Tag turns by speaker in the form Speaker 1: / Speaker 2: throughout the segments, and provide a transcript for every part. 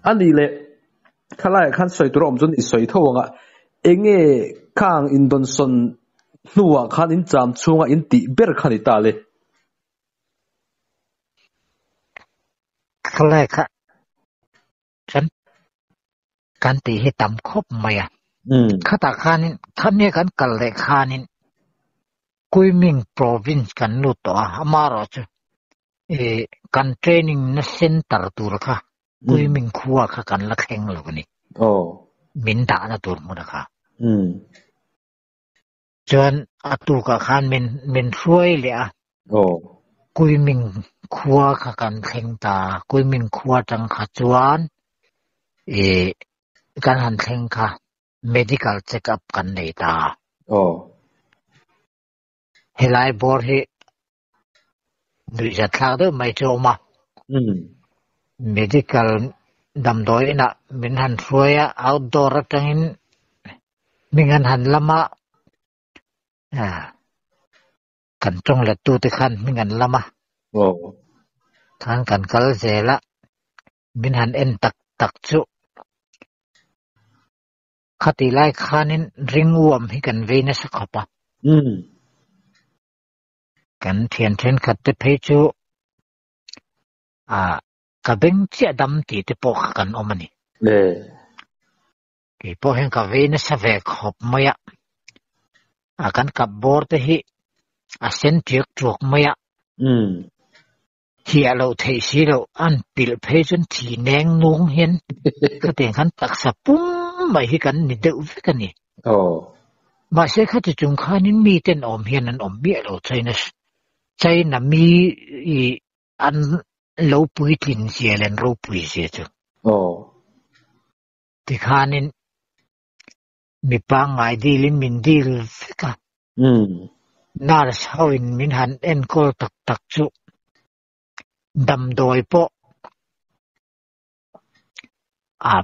Speaker 1: อันนี้เลยข้าไล่ขั้นสวยตัวอมจนอีสวยเท่าว่าเองข้างอินโดนซอนนัวขั้นอินจามช่วงอินติเบอร์ขั้นอิตาเลย
Speaker 2: ข้าไล่ค่ะฉันการตีให้ต่ำครบไหมอ่ะข้าตาข้านี่ท่านเนี่ยกันกันเลยข้านี่กุยมิง province กันนู่ตัวอามาร์จ้ะกันเทรนนิ่งนักเซ็นเตอร์ตัวละค่ะกุยมิงขัวค่ะกันละแข่งเลยวันนี้มินดานะตัวมุดค่ะจนอัตุกะข้านมินช่วยเลยอ่ะกุยมิงขัวค่ะกันแข่งตากุยมิงขัวจังขจวนการหันแข่งค่ะ medical check up กันในตาเฮลัยบอร์เฮดูจะทักเดิมไม่โจมา medical ดำดอยนะมินหันช่วย outdoor จังอินมินหันละมากันจงละตูติขันมินหันละมาทางกันกัลเซละมินหันเอ็นตักจุคติไล่ข้านินริงวมให้กันเวนัสขบะกันเทียนเทนขัดเตเพจูกับเบงเจียดำตีเตปอกกันอมันนี่กี่พอเห็นกับเวนัสเวกขบมายกันกับบอร์ดที่เซนเจียกจวกมายที่เราเทสีเราอันปิลเพจนที่แนงนงเห็นก็แต่งขันตักสะปุ้มไม่ให้กันนี่เดือดกันนี่มาเสียข้าจะจงข้านี่มีเต้นอมเฮียนันอมเบี้ยเราใจน่ะมีอันเราปุยทินเสียเลนเราปุยเสียจ้ะที่ข้านี่มีปังไงดีลิมินดีลฟิกะน่าจะเช่าอินมินหันเอ็นก็ตักจุดำโดยพอ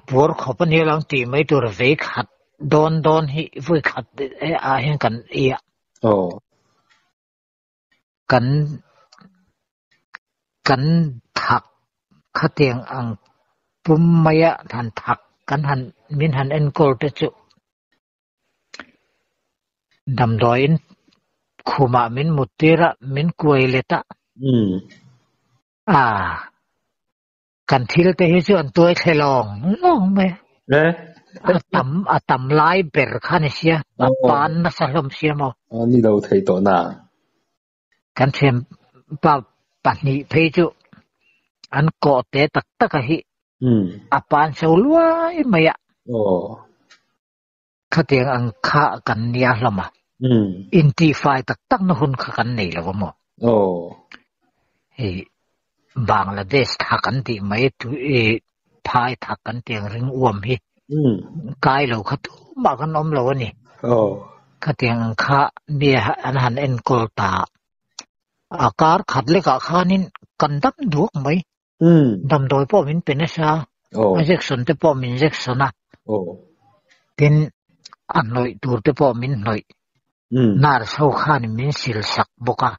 Speaker 2: ปวดขบนี้หลังตีไม่ตัวเวกขัดโดนให้เวกขัดเห็นกันกันถักขัดเตียงอังปุ่มไม่ทันถักกันหันมินหันเอ็นโกลเตจุดำโดยคุมามินมุติระมินกวยเลตะกันทิลเตหิจวนตัวเขลองไหมตำลายเบรคานิเซียปานนัสลมเสียมั้ง
Speaker 1: นี่เราเทตัวน่ะ
Speaker 2: กันเทียมปันนี้เพจุอันก่อเตตักหิปานเสาลวยไหมข้าเตียงอังข้ากันเนียละมาอินทีไฟตักนหุ่นข้ากันนี่ละวะมั้งบางละเดชทักกันที่ไม่ถูพายทักกันเตียงริงอ้วมฮีกายเราขัดมากันอมเราเนี่ยขัดเตียงข้าเนี่ยอันหันเอ็นโกลตาอาการขัดเล็กข้านินกันดำดูไหมดำโดยพ่อมินเป็นนะชาไม่ใช่สนแต่พ่อมินเซ็กสนะเป็นอันหน่อยดูแต่พ่อมินหน่อยน่าจะเข้าข้านิมินสิลสักบกะ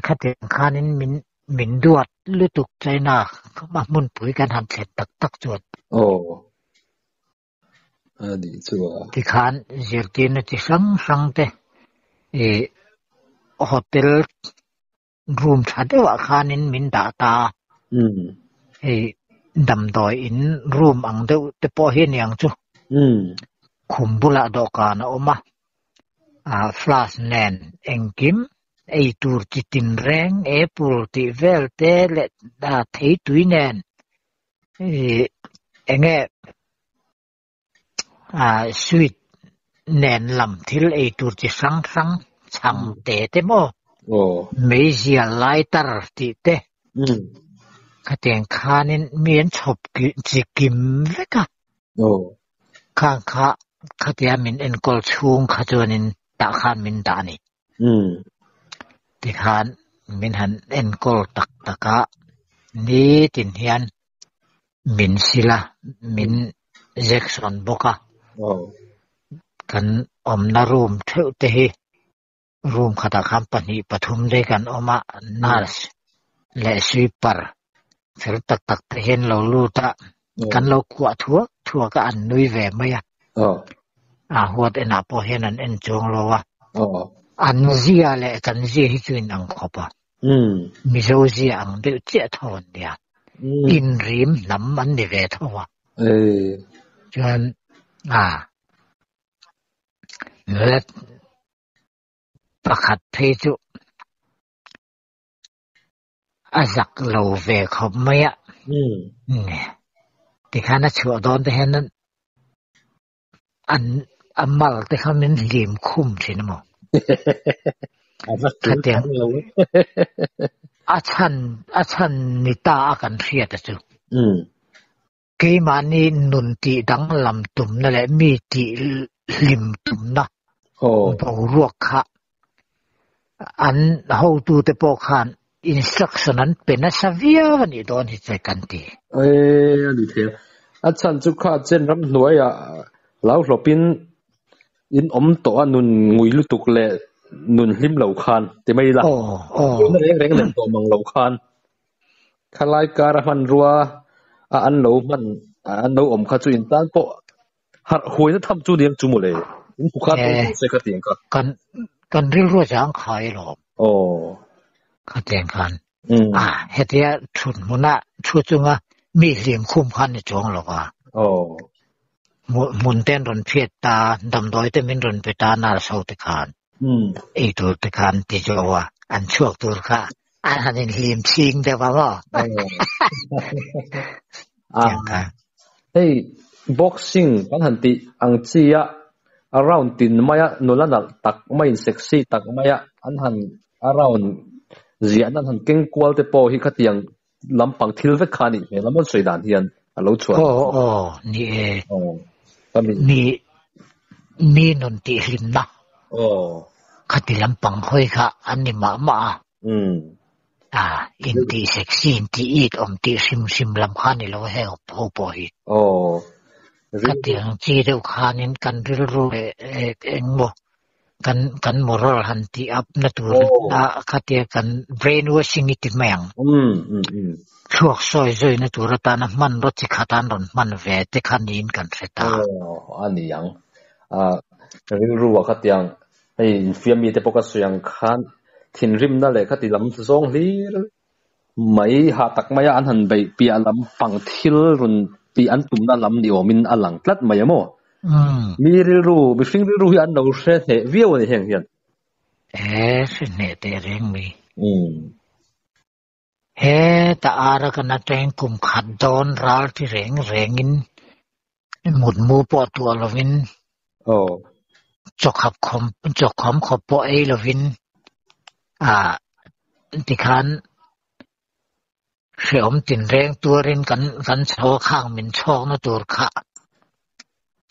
Speaker 2: ขัดเตียงข้านินมินดวดหรือตุกใจหนักมามุนปุ๋ยกันทำเสร็จตักจวด
Speaker 1: ดีจัว
Speaker 2: ที่ขานเสียทีนที่สังเตโฮเทลรูมชัดว่าขานินมินดาตาดำดอยอินรูมอังเดเตปอเฮียนยังจูคุมบุละดอกานออกมาฟลาสแนนเอ็งกิมตูร์จิตินแรงปูร์ติเวลเตเลดาเทตุยแนนเองสวิตแนนลำทิลตูร์จิสังช่างเตเตโมเมเซียไลตาร์ติเตข้าแต่งข้านินเมียนชอบจิกิมเวกะข้างข้าแต่มินเอ็นกอลชุงข้าจวนินตาข้ามินดานีที่ขานมินหันเอ็นโกลตะกะนี่ตินเฮียนมินศิลามินเจ็กสันบกะกันอมนารูมเทวเตหิรูมขัดคำปนิปฐุมเดกันอมานาร์สและสวีปร์ Sel tak te hen lo lu ta kan lo kwa thua ka an nui ve mai a huat ena po hen an en chong lo wa an zia le kan zia hi chuin ang khopa mi zo zia ang de che thon dia in rim nam an ni ve thawa chuan let pakhat thei chu azak lo ve khop mai a nè thì khá nó chữa đón thì hen ăn amal thì khá mình liềm khum thì nó mà thật tiếng achan ni ta akan riết chứ cái mà ni nun ti đắng làm tụm nó lại mi ti lim tụm nó bầu ruột khá ăn hậu tu te po khan instruction an pen a savia ni don hi che kan ti
Speaker 1: ani the achan chu kha chen ram hnuai a lau hlopin in om to anun ngui lu tuk le nun hlim lo khan ti mai la reng len to mang lo khan khalai kar han ruwa a an lo man an lo om kha chu in tan po har hoi na tham chu diam chu mu le in pu kha to se kha tiang ka
Speaker 2: kan ril ro jang khai lo kha tiang khan hetia thun muna chu chunga mi hlim khum khan ni chong lo wa mun ten ron phiet ta dam doi te min ron pe ta na so te khan e tu te khan ti jo wa an chuak tur kha an han in hlim ching de wa wa
Speaker 1: hey boxing kan han ti ang chia around tin maya nolana tak mai sexy tak maya an han around zian an han keng kwal te po hi khatiang lampang thil ve khani me lamon soidan hian alo chuan
Speaker 2: ni non ti hlim na khati lampang hoi kha ani ma in ti sexy in ti eat om ti sim lam khani lo he ho po hi khatiang chi deu khanin kan ril ru engmo kan moral han ti up na tur khatia kan brainwashing it meng thuak soi zoi na tur ta na man ro chi khatan ron man ve te khanin kan theta
Speaker 1: ani yang ril ru wa khatiang ei fiami te poka suyang khan thin rim na le khati lam zong hlir mai ha tak maya an han bei pi alam pang thil run pi an tum na lam ni omin alang tlat mai mo mi ril ru mi fing ril ru hi an no hre the viau ni heng hian
Speaker 2: se ne te reng mi ta ara kana teng kum khat don ral ti rengin mut mu po tu lovin chok khom khop po e lovin ti khan se om tin reng tuarin kan chaw khang min chok na tur kha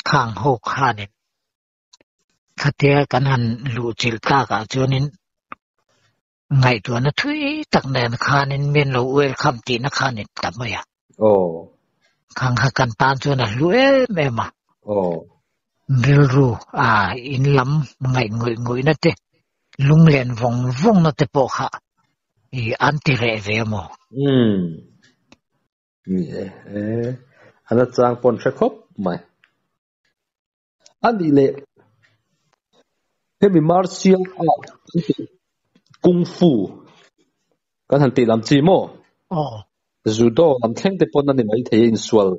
Speaker 2: khang ho kha ni khatia kan han lu chil ta ka chuanin ngai tu na thui tak nen khanin min lo welcome ti na khanin tamaya khang ha kan tan chu na lu me ma ril ru in lam ngai ngoi na te lung len vong na te po kha i anti re ve mo
Speaker 1: ana chang pon khop mai ani le hemi martial art kung fu kan han ti lam chi mo judo lam thleng te pon ani mai thei in sual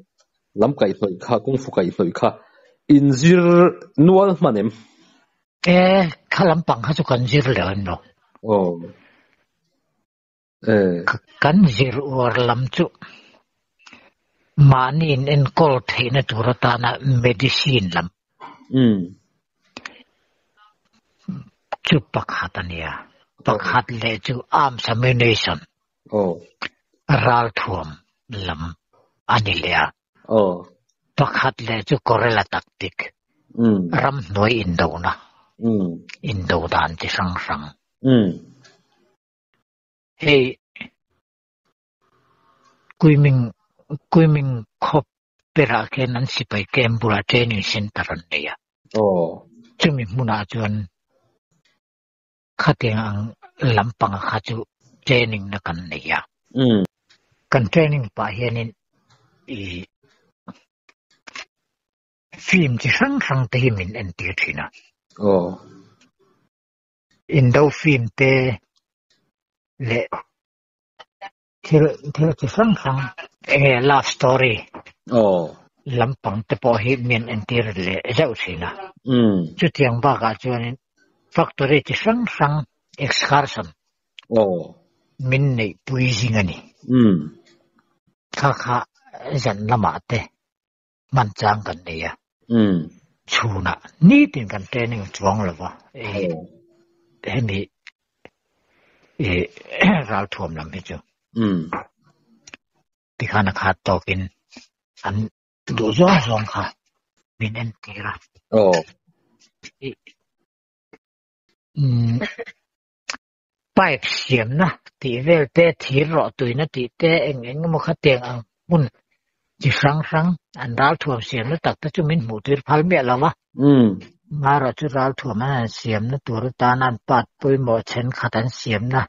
Speaker 1: lam kai hloi kha kung fu kai hloi kha injir nual manem
Speaker 2: khalam pang ha chu kan zir le no kan zir war lam chu manin en kol theina turata na medicine lam chu pakhatania pakhat le chu arm ammunition ral thuam lam anilia pakhat le chu corella tactic ram noi indona indodan ti sang hey kuiming khop pera ke nan sipai kembura training center an ya chumi muna chuan khatiang lampang kha chu training na kan ne ya กันเทรนนิ่งป่าเฮียนินฟิล์มที่สั่งที่มินเอ็นตีทีนะอินโดฟิล์มเตเล่ที่สั่งลาฟสตอรี่ลำพังแต่พอเห็นมินเอ็นตีเล่เจ้าสินะจุดyangบ้าก็จวนฟักตัวเรที่สั่งเอ็กซ์คาร์สันมินในปุยซิงานี่ข้าจันละมาเตมันจางกันเนี่ยชูน่ะนี่ถึงกันเทรนนิ่งจวงเลยว่ะเห็นมีเราถ่วมลำไปจ้ะที่ข้านักขาดต่อกินอันดูย้อนลงค่ะมินเอ็นตีระไปเสียมนะที่เวลเตะที่รอตุยนะที่เตะเองก็มาขัดเตียงอังมุนจีสังอันเราถ่วมเสียมนะตักตะจุมินหมูตีพัลเมียแล้ววะมาเราจะเราถ่วมมันเสียมนะตัวรตานันปัดปุยหมอเชนขัดันเสียมนะ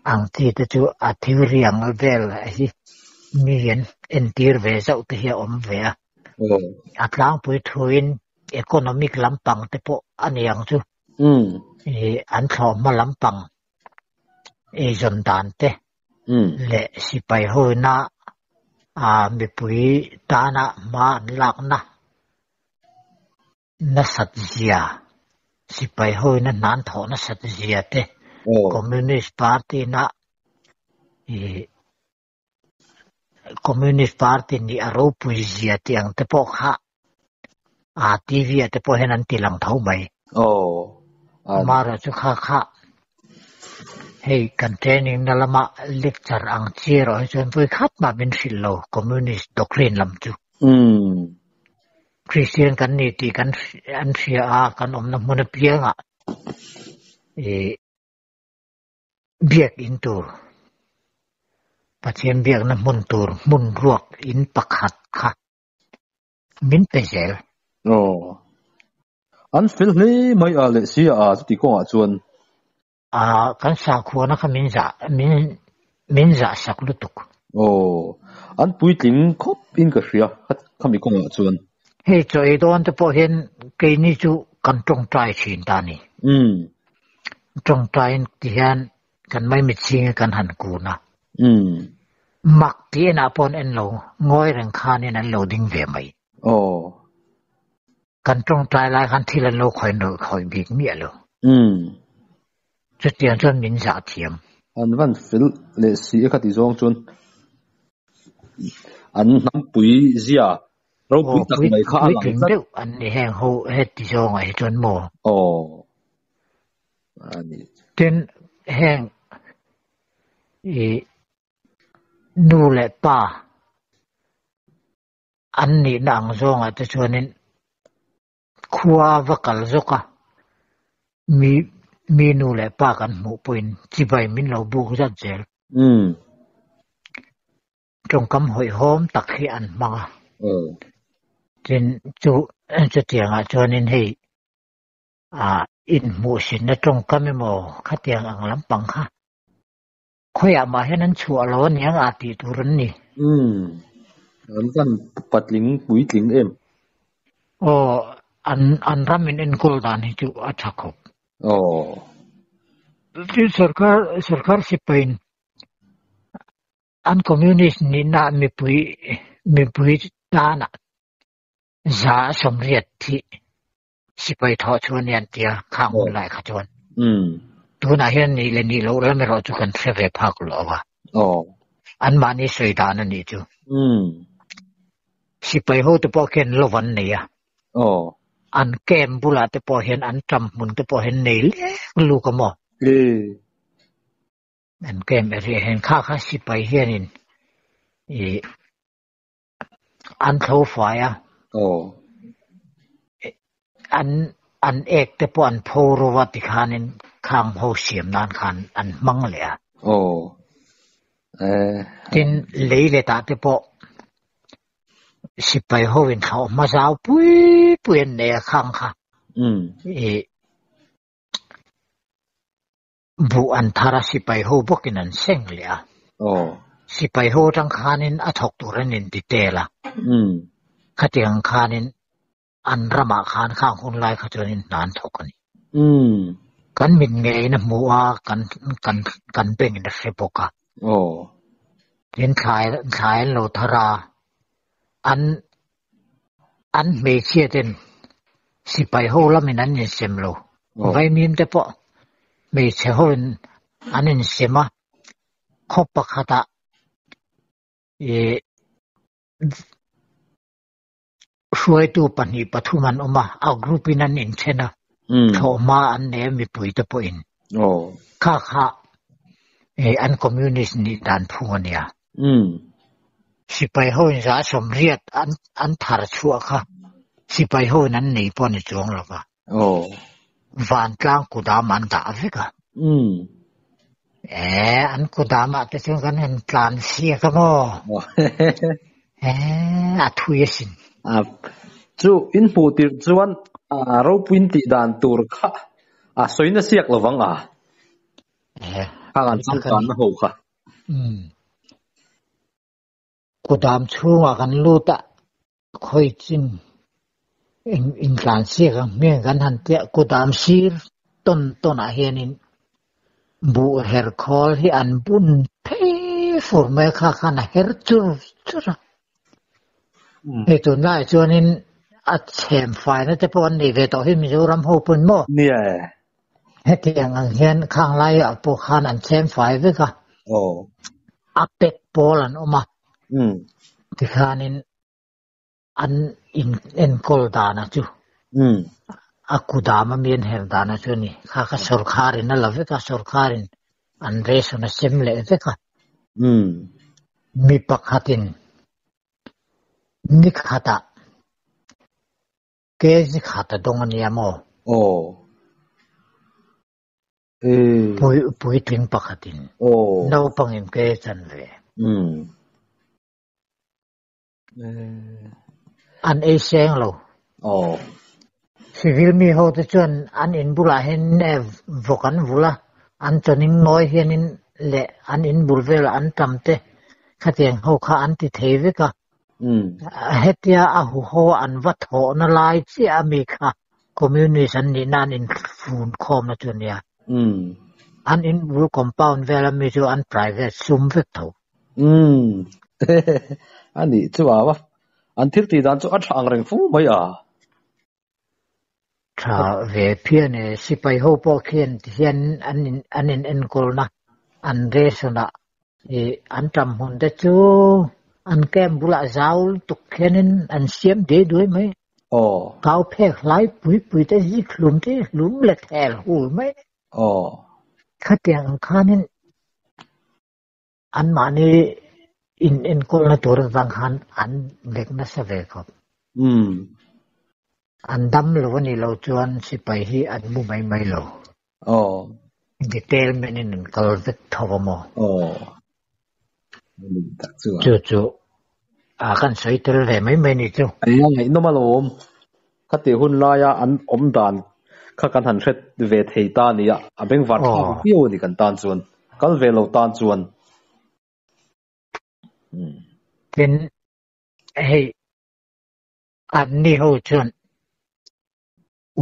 Speaker 2: อังที่ตะจุอธิวเรียงเวลไอ้ที่มีเห็นเอ็นตีร์เวเจ้าที่เฮียอมเวอัตลางปุยทวินอีโคโนมิกลำปังแต่พออันยังจูอันเขามาลำปังจนดานเตและสิไปโหนะมีปุยตานะมาลักนะนัสัตเซียสิไปโหนะนานทอนัสัตเซียเตคอมมิวนิสต์พาร์ตี้นะคอมมิวนิสต์พาร์ตี้นี่อารมณ์ปุยเซียเตียงแต่พอข้าทีวีแต่พอเห็นนันติลังเท่าไหมมาเราจะข้าให้กันเทรนนิ่งนั่นละมาเลคเชอร์อังเชียร์จนไปขับมาเป็นสิลโลคอมมิวนิสต์ด็อกทรีนลำจุคริสเตียนกันนี่ที่กันอันเชียร์กันน้ำมันเพียงเบียกอินตูปัจเจียนเบียกน้ำมันตูมุนรวกอินปักหัดค่ะมินเปเซล
Speaker 1: อันฟิลนี่ไม่อะไรเสียที่ก็จวน
Speaker 2: กันสักหัวนะครับมินจะสักลุตุก
Speaker 1: อันปุยติงคบอินก็เสียเขามีก็จวน
Speaker 2: เฮ้ยจอยตอนที่พอเห็นเกนี่จูกันตรงใจชินตานี่ตรงใจที่เห็นกันไม่มีชิงกันหันกูนะมักที่น่าปนเอ็นโลง่อยแรงคานี่นั่นโลดิ้งเวียไหมกันตรงใจหลายคันที่ละโลคอยโนคอยบิกเมียโลจะเตียนจนมินจ่าเทียม
Speaker 1: อันวันฟิลเลสีก็ที่จงจนอันน้ำปุ๋ยเสียเราปุ๋ยตักไม่ข้าหลัง
Speaker 2: สักอันนี้แห้งหูเฮ็ดที่จงไอ้จนโม
Speaker 1: อันนี้
Speaker 2: จนแห้งนูเล่ป้าอันนี้นางจงไอ้ตัวชวนนี้ขวาวักลจกะมีนูเล่ป้ากันหมู่ปุ่นจีบมินเราบุกจัดเจลจงกำหอยหอมตักให้อันมาจนจะเตียงจวนนี้ให้อินหมู่สินนะจงกำไม่หมอข้าเตียงอังลำปังค่ะค่อยมาให้นั้นชัวร์ล้วนยังติตุรนนี่
Speaker 1: อันกันปัดลิงปุ๋ยลิง
Speaker 2: อันรามินเอ็นกูดานให้จูอัชกบที่सरकारสิไปอันคอมมิวนิสต์นี่น่ามีปุยตานะจะสมเรียดที่สิไปทอชวนยันเตียข้างหุ่นไหลขจรตัวนั้นเห็นนี่เลยนี่เราแล้วไม่รอจุกันเสพพักหรอวะอันมานี่สวยดานันนี่จูสิไปหูแต่พอเห็นลวันนี่อันแก้มบุลาแต่พอเห็นอันจำมุนแต่พอเห็นนี่ลูกก็มออันแก้มอะไรเห็นข้าสิไปเห็นอันเขาฝ่ายอันเอกแต่พออันโพรวัติคานินข้างเขาเสียมนานคันอันมังเลยทินเลยเลยตาแต่พอสิไปเขาเห็นเขามาสาวปุ้ยเนี่ยข้างค่ะบุอันทาราสิไปเขาบอกกินอันเซ็งเลย สิไปโหจังคานินอถกตุรนินติเตละขัดยังคานินอันระมาคานข้างคนไล่ขจนินนานถกนี่กันมินเงยนะมัวกันเป็นอินเฟปกะโอ้เห็นขายโลธราอันเมเชียเดนสิไปโหละมินันยินเซมโลไว้มีมเตปะเมเชียโหอันนินเซมาคบปะคตะช่วยตัวปัญหาปัทุมันออกมาเอากรุ๊ปนั้นอินเชนะเขามาอันนี้มีปุ๋ยตะปุยนข้าอันคอมมิวนิสต์นี่ดันพูนเนี่ยสิไปโหนจะสมเรียดอันทาร์ชัวค่ะสิไปโหนั้นนี่ปนิจงหรอกะวันกลางกุดามันด่าสิกะอันกุดามาแต่ช่วงกันเห็นการเสียก็มั้งอัทุยสิน
Speaker 1: จูอินปูติจวนเราพินติดานตูร์ค่ะสวยน่าเสียกระวังข้างอันสำคัญนะฮูค่ะ
Speaker 2: กุดามช่วงกันลูตะคอยจินอินการเสียกันเมื่อกันหันเตะกุดามซีร์ต้นอาเฮนินบูเฮอร์คอลที่อันบุญเทฟอร์เมค่าขันเฮอร์จูร์ตัวน่าจวนนินอัดแชมไฟนั่นจะพอนี่เวทที่มีรำหูปุ่นโม่
Speaker 1: เนี่ย
Speaker 2: เฮ็ดอย่างเห็นข้างไล่พวกขันอันแชมไฟด้วยค่ะอัปเดตโพลันออกมาที่ขันินอันอินโกลดานะจูอากูดามามีนเฮลดานะจูนี่ข้าก็สุรคารินนั่นแหละเว้ยค่ะสุรคารินอันเรสนะเซมเล่เว้ยค่ะมีปักหัดินนิกหัดะเกจิกหัดะดงอันยามโอ้ปุยถึงปักหัดินน้าปังอิมเกจันเลยอันเอเชียงเราสิวิลมีเขาจะชวนอันอินบุลาเห็นวกันบุลาอันจนิงน้อยเห็นเละอันอินบุลเวลอันจำเตะขัดยังเขาข้าอันติเทวิกะเฮติยาอาหูโฮอันวัดโหนลายที่อเมริกาคอมมิวนิสต์นี่นั่นอินฟูนคอมนะจนเนี่ยอันอินบุลคอมเพลเวลมีตัวอันไพรเวทซุ่มเวทเขา
Speaker 1: อันนี้จะว่าอันที่ตีดันจะอัดอังเริงฟูไม่
Speaker 2: ถ้าเวเพียนสิไปโฮปอเขียนเขียนอันอินกอลนะอันเรสนะอันจำหุ่นแต่จูอันแก้มบุลาเจ้าตุกเขียนอันเสียมเดือดด้วยไหมเกาเพกไหลปุยแต่ยิ่งหลุมที่หลุมเล็กแห่หูไหมข้าเตียงข้านี่อันมานี่อินกอลนะตัวรังหันอันเล็กน่าเสวครับอันดำเราวันนี้เราจวนสิไปที่อันมุมไม่เราดีเทลมันนี่ก็เล็กทอมจู่กันสวยเท่าไรไม่นี่จู่
Speaker 1: ไอ้ยังไงน้องมาลมข้าตีหุ่นลายอันอมดานข้ากันหันเช็ดเวทีตานี่เป็นวัดที่เที่ยวนี่กันตานจวนกันเวลตานจวน
Speaker 2: เป็นอันนี้เขาจวน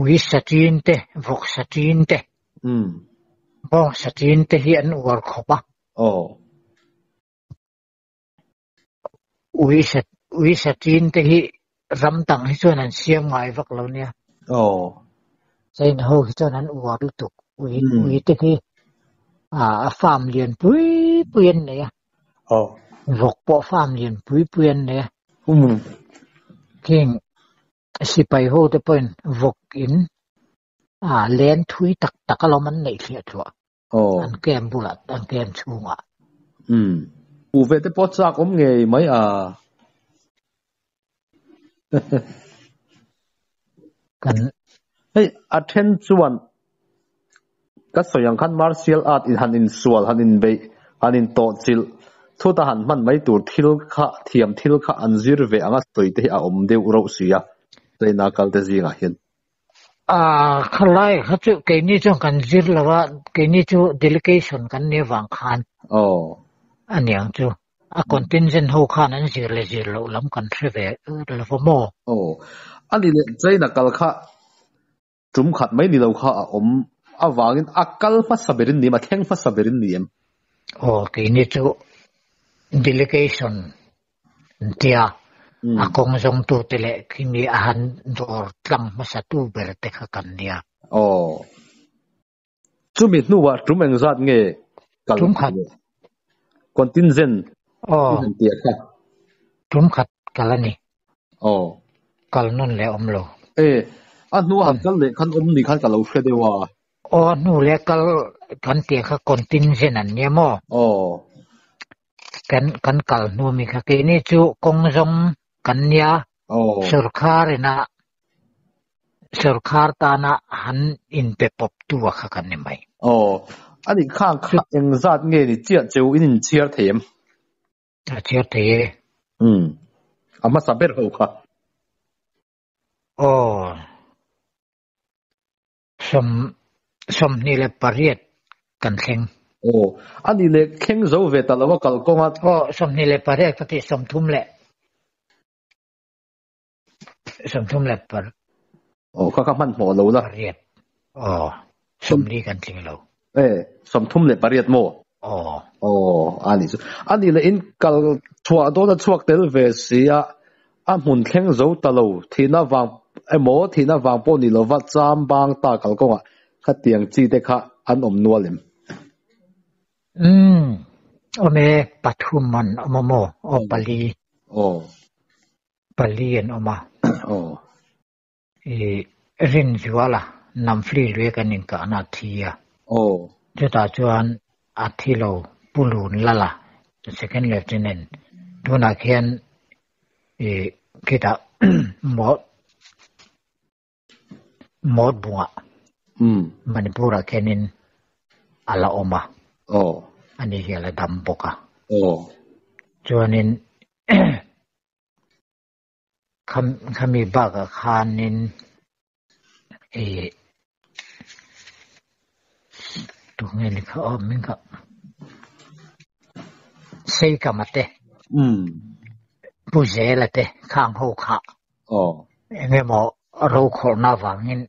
Speaker 2: วิสตินเตวกสตินเตวกสตินเตที่อันวัดขบะวิสตินเตที่รำตังที่ส่วนนั้นเสียงไงวักเราเนี่ยใช่นะที่ส่วนนั้นวัดตุกวิเตที่ฟาร์มเรียนปุยนเนี่ยวกปอฟาร์มเรียนปุยนเนี่ยเก่งสิไปโหแต่เป็นวกอินเล่นทุยตักก็เรามันไหนเสียชัวอันแกมบุลัดอันแกมชูง
Speaker 1: ปูเวทปอดจากอมเงยไหม
Speaker 2: กัน
Speaker 1: เฮ้ยattention ก็สยังคัน martial art หันอินสวลหันอินเบหันอินโตจิลทุกทหารมันไม่ตูทิลข้าเทียมทิลข้าอันซิร์เวอังสตัวที่อมเดียวเราเสียแต่นักการเตจิงเห็น
Speaker 2: ข้าไล่ข้าจู่เกนี่จงกันซิร์แล้วว่าเกนี่จู่ delegation กันเนี่ยวังคันอันยังจู่ a contingent ho khan an zir le zir lo lam country ve la fomo
Speaker 1: ani le chaina kal kha tum khat mai ni lo kha awangin akal fa saberin ni ma theng fa saberin ni em
Speaker 2: ke ni chu delegation tia akong jong tu tele kimi ahan dor tlang masatu berte kha kan nia
Speaker 1: chumi nuwa tumeng zat nge kal
Speaker 2: tum khat
Speaker 1: contingent tia kha
Speaker 2: tum khat kalani kal nun le omlo
Speaker 1: nu han kal le khan ni khan kalo hredewa
Speaker 2: nu le kal kan tia kha contingent an nia mo kan kal nu mi kha ke ni chu kong jong kan nia sarkar ta na han in pe pop tu kha kan ni mai
Speaker 1: ani khang kha eng zat nge ni chia cheu in chiar them
Speaker 2: chiar the
Speaker 1: ama saber ho kha
Speaker 2: som ni le pariat kan theng
Speaker 1: ani le kheng zo ve ta lawa kal konga
Speaker 2: som ni le pariat ka ti som thum le par
Speaker 1: kha man mo lo la
Speaker 2: pariat som ni kan thing lo
Speaker 1: som thum le pariat mo ani le in kal chua do da chuak tel ve sia a mun kheng zo ta lo thina wang emo thina wang po ni lo wa cham bang ta kal konga kha tiang chi te kha an nualem
Speaker 2: ome pathuman omomo pali en oma rin juala nam fli lue kanin ka na thia ta chuan athilo pulun lala second lieutenant tuna khian kita mod bunga manipura kenin ala oma ani hiala damboka chuanin khami baga khanin tungeni kha minga sei kamate pujelate khang ho kha engemo ro khorna wangin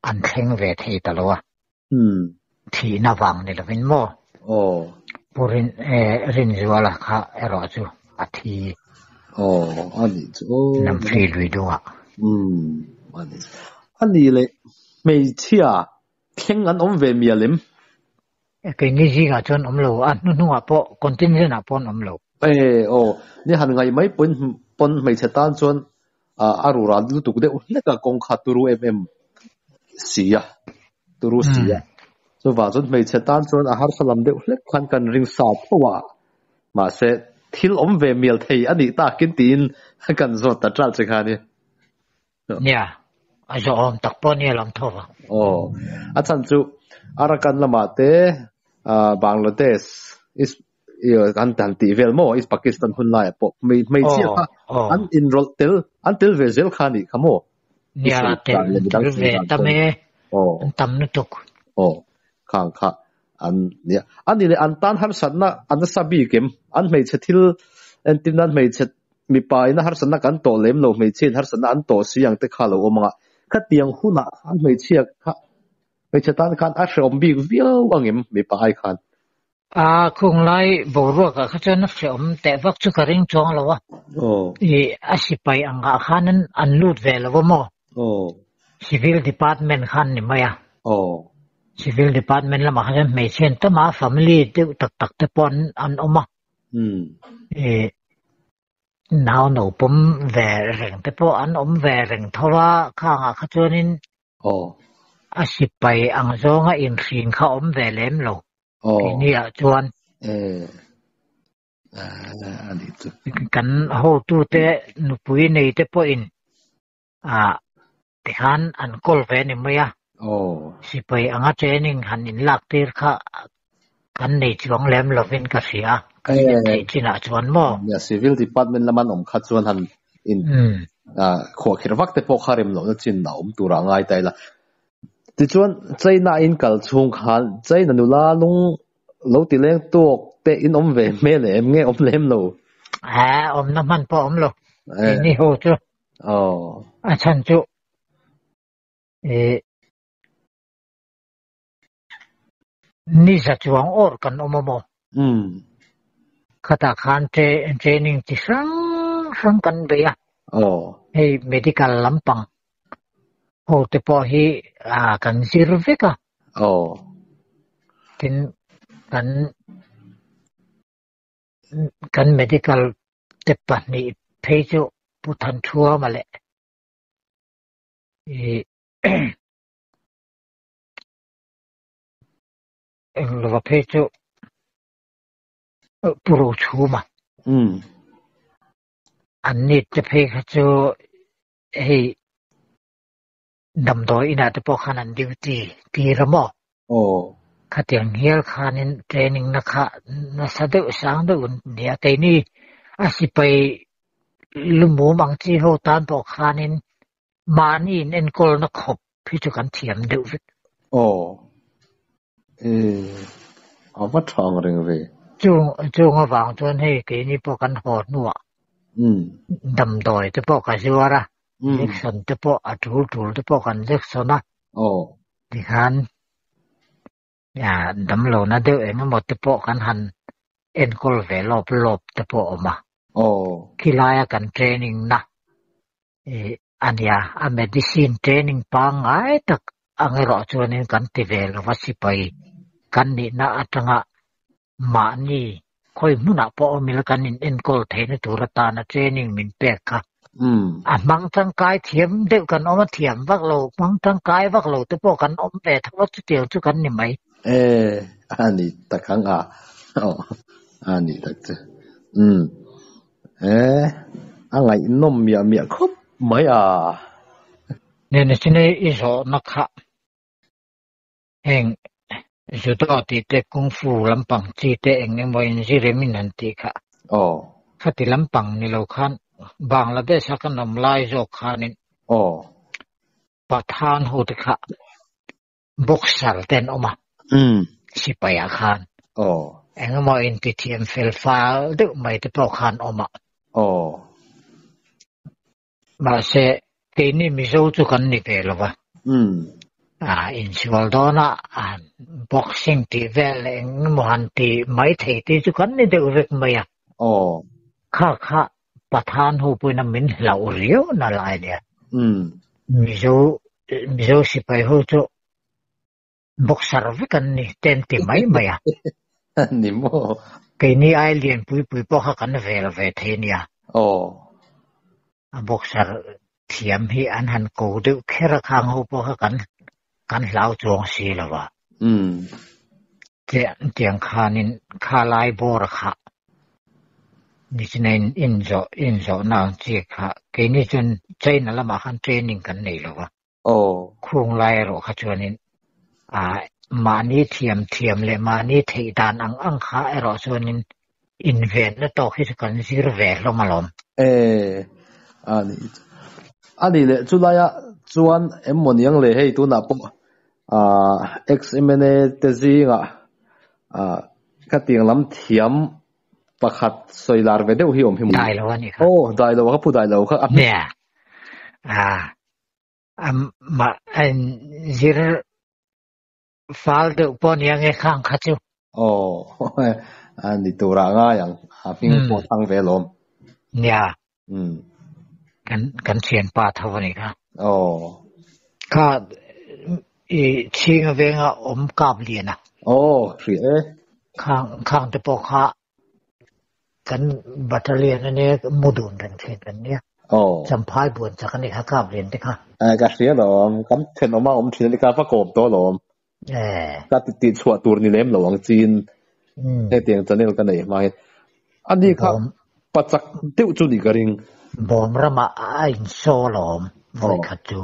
Speaker 2: an theng ve thei talowa thi na wang ni lovin mo purin rin juala kha ero chu athi
Speaker 1: ani chu
Speaker 2: nam free lui doa
Speaker 1: ani le mei chia kheng an ve mialim
Speaker 2: ke ni ji ga chon omlo an nu apo contingent apon omlo
Speaker 1: ni han ngai mai pon mei chetan chon arura du tu de le ka kong khaturu sia turu sia so wa chon mei chetan chon a har salam de le khan kan ring sa thowa ma se thil ve mial thei ani ta kin tin kan zot ta tral che khani
Speaker 2: nya a zo om tak pon ni lam thowa
Speaker 1: a chan chu arakan lama te Bangladesh is kan tan ti vel mo is Pakistan hun lai po mei chia an enroll tel vezel khani khamo
Speaker 2: nya tel ve tame tam nu tuk
Speaker 1: khang kha an nia ani le an tan har sanna an sabi kem an mei chethil en tinan mei chet mi pai na har sanna kan to lem lo mei chen har sanna an to siang te kha lo omanga kha tiang huna an mei chia kha mei chetan kan a shom bi viau angem mi pai khan
Speaker 2: khung lai boru ka khan shom te vak chu ka ring chong lo wa asipai anga khanan an lut ve lo mo civil department khan ni maya civil department lama khan mei chen ta ma family te tak te pon an oma now no pum ve reng te po an ve reng thowa khanga khachonin asipai ang zonga in ring kha ve lem lo ni a chuan
Speaker 1: ani tu
Speaker 2: kan ho tu te nu pui nei te po in te khan an kol ve ni maya sipai anga training han in lak tir kha kan nei chuang lem lovin ka sia kai china chuan mo
Speaker 1: ya civil department laman kha chuan han in kho khirwak te po kharem lo na chin na tura ngai tai la ti chuan China in kal chung khan China nula lung lâu tỷ lệ tuộc tệ in về mê lệ em nghe lem lâu
Speaker 2: nó man po lo ni ho chu chan chu ni sa chuang or kan mo khata khan training ti sang kan be ya hey medical lampang ho te po hi kan sirve ka tin kan medical te pa ni phejo putan thua ma le lo phejo puro chu ma an ni te phe kha chu hey dam doi ina te po khanan duty ti ramo khatiang hial khanin training na kha na sadu sang do nia te ni asipai lumu mang chi ho tan po khanin mani en kol na khop phi chu kan thiam deu vit
Speaker 1: apa thang reng ve
Speaker 2: chung awang chon he ke ni po kan hot nuwa dam doi te po ka siwara Jackson te po atul te po kan Jackson na di khan ya dam lo na deu en mo te po kan han en kol ve lop te po ma kilaya kan training na ania a medicine training pang ai tak angero chuanin kan ti vel wasipai kan ni na atanga ma ni khoi muna po mil kan in enkol theina turata na training min pek ka mang tang kai thiam deu kan oma thiam vak lo mang tang kai vak lo te po kan om ve thawat chu tiu chu kan ni mai
Speaker 1: ani takang ani tak angai nom mia khop mai
Speaker 2: ne chine iso nakha heng judo ti te kung fu lampang chi te eng mo in jiremin han ti kha khati lampang ni lo khan bangladesh ka nam lai zo khanin pathan ho te kha boxer ten oma sipaya khan eng mo in ti thiam fel fal de mai te pro khan oma ma se ke ni mi zo chu kan ni pe lo ba in Sualdona boxing ti vel eng mohan ti mai thei ti chu kan ni de vek maya kha pathan ho pu na min lau rio na lai ne mi zo sipai ho chu boxer vekan ni ten ti mai maya
Speaker 1: ni mo
Speaker 2: ke ni ai lien pui po kha kan vel ve the nia a boxer thiam hi an han ko de khera khang ho po kha kan lau chuang si lawa tiang khanin kha lai bor kha ni chinen in zo na chi kha ke ni chun chaina lama khan training kan nei lawa khung lai ro kha chuanin mani thiam le mani thei dan ang kha ero chuanin invent na to hi kan zir ve lo malom
Speaker 1: ani le chulaya chuan emmoniang le hei tu na po XMNA te zinga ka tiang lam thiam pakhat soilar ve deuh hi om hi
Speaker 2: dai lo ani kha
Speaker 1: dai lo ka pu dai lo kha
Speaker 2: ne ma an zir fal de pon yang e khang kha chu
Speaker 1: ani tura nga yang ping po thang ve lom
Speaker 2: nya kan chen pa thawani kha kha chinga venga om kap liana
Speaker 1: thri
Speaker 2: khang te po kha kan battalion ne mudun ran khen kan ne champhai buan chakan ni kha kap lian te kha
Speaker 1: ka hria lom kam then oma om thrin ni ka pa kop to lom ka ti chua tur ni lem lo ang chin he tiang channel ka nei mai ani kha pachak teu chu ni garing
Speaker 2: bom rama in solom voi kha chu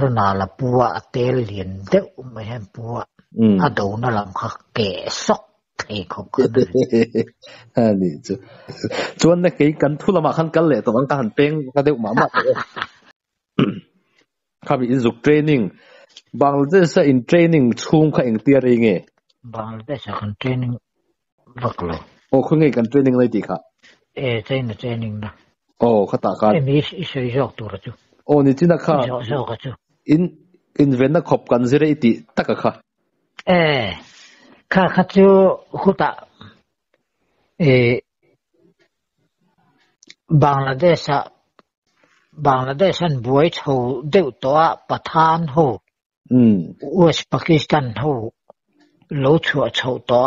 Speaker 2: Ronald puwa atel lien deu mai hem puwa ado na lam kha ke sok thei khop
Speaker 1: ani chuan na ke kan thulama khan kal le to ang ka han peng ka deu ma kha bi zuk training Bangladesh in training chung kha eng tia ringe
Speaker 2: Bangladesh kan training baklo
Speaker 1: khungi kan training lai ti kha
Speaker 2: China training na
Speaker 1: khata ka
Speaker 2: mi isoi jok tur chu
Speaker 1: ni tina kha
Speaker 2: jok chu
Speaker 1: in venna khop kan zire iti taka kha
Speaker 2: kha chu huta Bangladesh an buai chho deu to Pathan ho West Pakistan ho lo chua chho to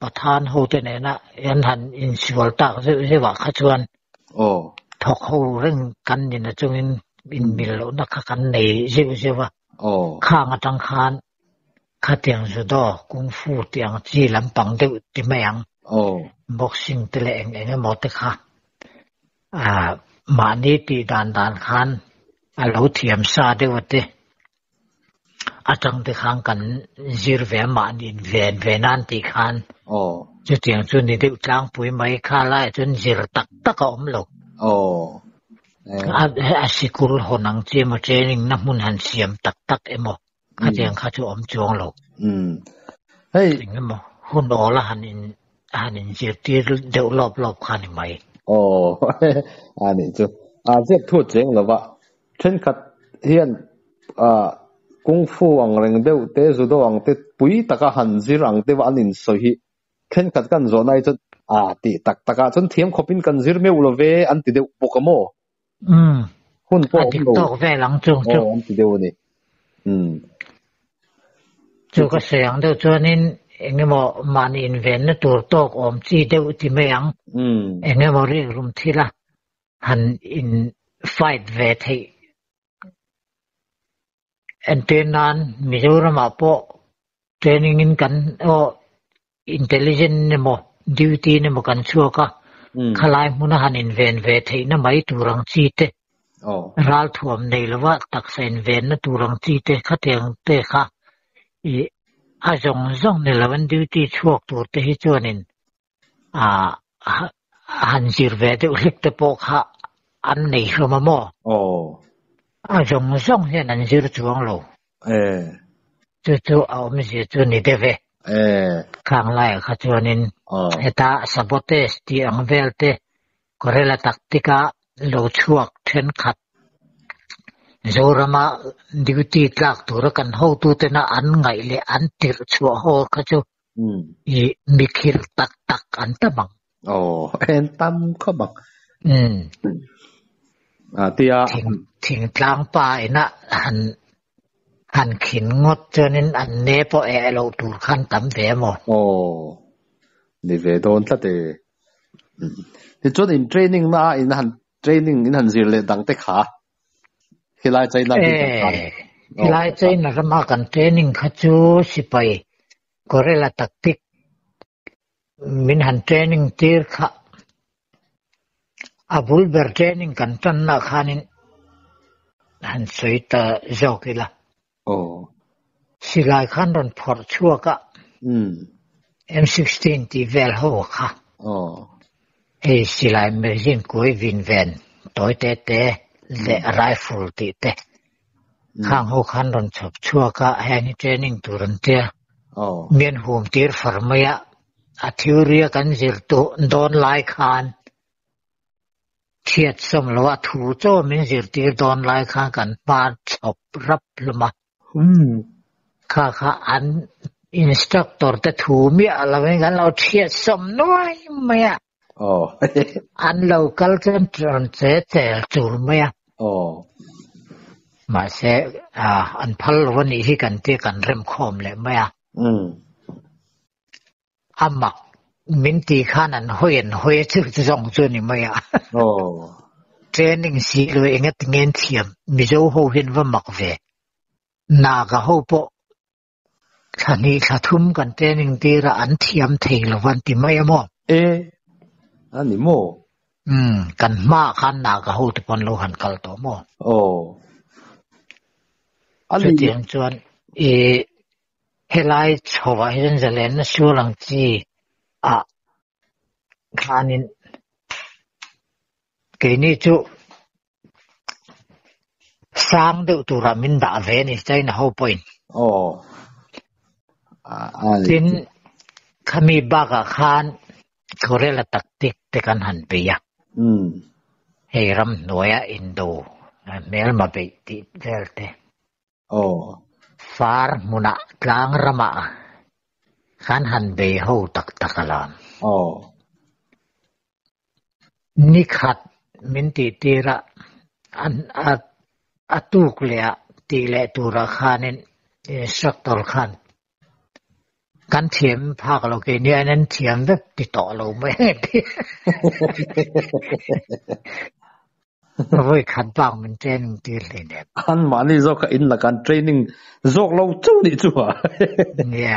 Speaker 2: Pathan ho te ne na yan han in siwal ta je wa kha chuan thok ho reng kan ni na chung in mil lo na kha kan nei je wa khang atang khan kha tiang ju do kung fu tiang chi lam pang deu ti mayang boxing te le eng mo te kha mani ti dan khan alo thiam sa de wate atang te khang kan zir ve mani ven an ti khan chu tiang chu ni de tlang pui mai kha lai chun zir tak om lo sikul honang che ma training na mun han siam tak emo kha tiang kha chu om chuang lo hey emo hun ola hanin zir ti deu lop khan mai
Speaker 1: ani chu je thu cheng lawa then khat hian kung fu ang reng deu te judo ang te pui taka han zir ang te wa anin so hi then khat kan zo nai chu ti taka chun thiam khopin kan zir me ulove an ti deu pokamo hun po
Speaker 2: TikTok ve lang chung
Speaker 1: an ti deu ni
Speaker 2: chu ka sayang deu chuanin engemo mani inven na tur tok om chi deu ti meang engemo ri rum thila han in fight ve thei antenan Mizoram apo training in kan intelligent nemo duty nemo kan chuaka khalai muna han inven ve thei na mai turang chi te ral thuam nei lawa taksen ven na turang chi te khateng te kha zong ne lawan duty chuak tur te hi chuanin han zir ve de ulik te po kha an nei hloma mo zong hian an zir chuang lo chu awm zi chu ni deve khang lai kha chuanin heta sabotage ti ang velte korela taktika lo chuak then khat zorama duty tlak tur kan ho tu te na an ngai le an tir chua ho kha chu I mikhil tak an tamang
Speaker 1: en tam kho bak tia
Speaker 2: thing tlang pa ina han khin ngot chonin an ne po lo tur khan tam ve mo
Speaker 1: ni ve don ta te ti chon in training na in han training in han zir le dang te kha hilai chai na
Speaker 2: hilai chai na rama kan training kha chu sipai korela taktik min han training tir kha abul ber training kan tan na khanin han soita jokila silai khan ron phor chuaka M16 ti vel ho kha silai merjin koi vin ven toy te le rifle ti te khang ho khan ron chop chuaka hani training turan te mien hum tir farmaya a theory kan zir to don lai khan thiat som lo thu cho min zir tir don lai khan kan pa chop rap luma kha an instructor te thu mi alawe kan lo thiat som noi maya an local kan translate chur maya ma se an phal wani hi kan te kan rem khom le maya amak minti khan an hoye chu jong chu ni maya training si lo engat ngen thiam mizo ho hin wa mak ve na ga ho po thani thathum kan training ti ra an thiam thei lo wan ti maya mo
Speaker 1: ani mo
Speaker 2: kan ma khan na ga ho te pon lo han kal to mo ali tiang chuan helai chowa hin zalen na sulang chi khanin ke ni chu sang de turamin da ve ni chai na ho point tin ขามีบากขานเขาเรียกตักติกแต่กันหันไปยักเฮรัมหน่วยอินโดเมลมาไปติเดลเตฟาร์มุนักลางรมาขันหันไปหูตักตักลามนิขัดมินติตีระอัตุกเลียตีเลตุระขานินสักตอลขันกันเทียมภาคเราเกณฑ์เนี่ยนั้นเทียมแบบติดต่อเราไม่ได้เว้ยขันบางมันเทรนนิ่งตีเลยเนี่ย
Speaker 1: อันมานี่ก็อินละกันเทรนนิ่งจอกเราจู้นี่จู้อ่ะ
Speaker 2: เนี่ย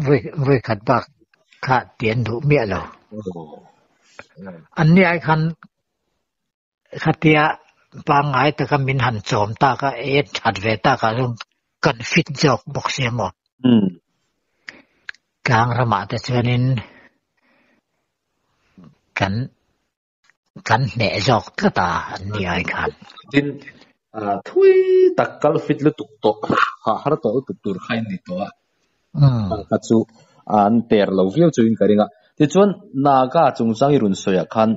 Speaker 2: เว้ยขันบางขาเตียนดูเมียเราอันนี้ไอ้ขันขัดเตียบางไงแต่ก็มินหันโจมตาก็ชัดเวตาก็ลงกันฟิตจอกบอกเสียหมดกลางระมาแต่เช้านี้กันเหน่จอกก็ตาอันนี้ไอ้ขัน
Speaker 1: ดินทุยตักกัลฟิตลุตุกโตหาร์โตตุกตูร์ใครนี่ตัวกัดซูอันเตอร์เราเฟี้ยวจูอินกันเองอ่ะที่ชวนนากาจงสังอิรุนสวยขัน